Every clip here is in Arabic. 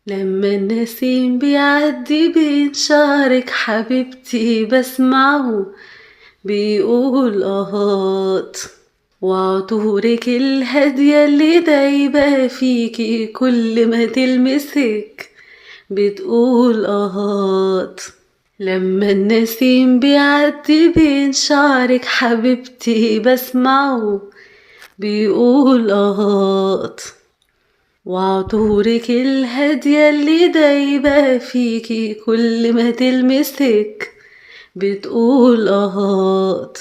لما النسيم بيعدي بين شعرك حبيبتي بسمعه بيقول آهات، وعطورك الهادية اللي دايبة فيكي كل ما تلمسك بتقول آهات. لما النسيم بيعدي بين شعرك حبيبتي بسمعه بيقول آهات، وعطورك الهادية اللي دايبة فيكي كل ما تلمسك بتقول آهات.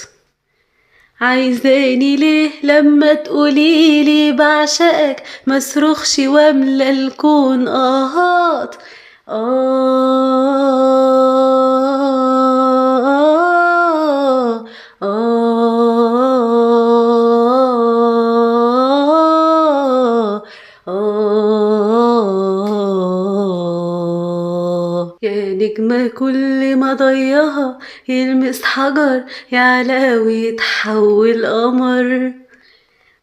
عايزاني ليه لما تقوليلي بعشقك مصرخش واملى الكون آهات. آه آه يا نجمة كل ما ضيها يلمس حجر يعلى ويتحول قمر،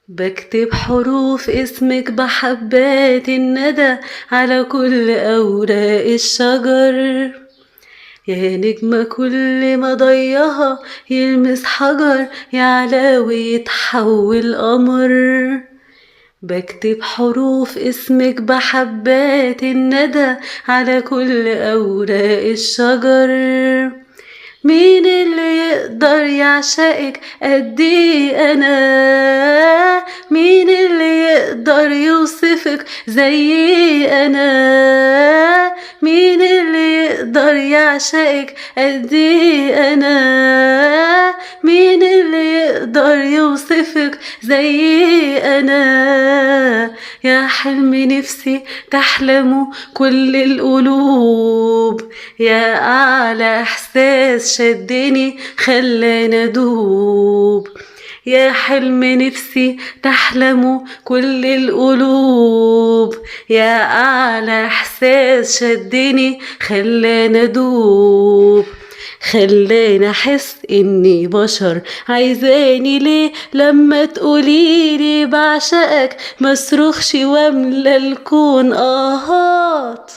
بكتب حروف اسمك بحبات الندى على كل أوراق الشجر. يا نجمة كل ما ضيها يلمس حجر يعلى ويتحول قمر، بكتب حروف اسمك بحبات الندى على كل أوراق الشجر. مين اللي يقدر يعشقك قدي أنا؟ مين اللي يقدر يوصفك زي أنا؟ مين اللي يقدر يعشقك قدي أنا؟ مين اللي يقدر يوصفك زي أنا؟ يا حلم نفسي تحلمه كل القلوب، يا أعلى إحساس شدني خلاني أدوب، يا حلم نفسي تحلمه كل القلوب، يا أعلى إحساس شدني خلاني أدوب، خلاني أحس إني بشر. عايزاني ليه لما تقوليلي بعشقك مصرخش واملى الكون آهات.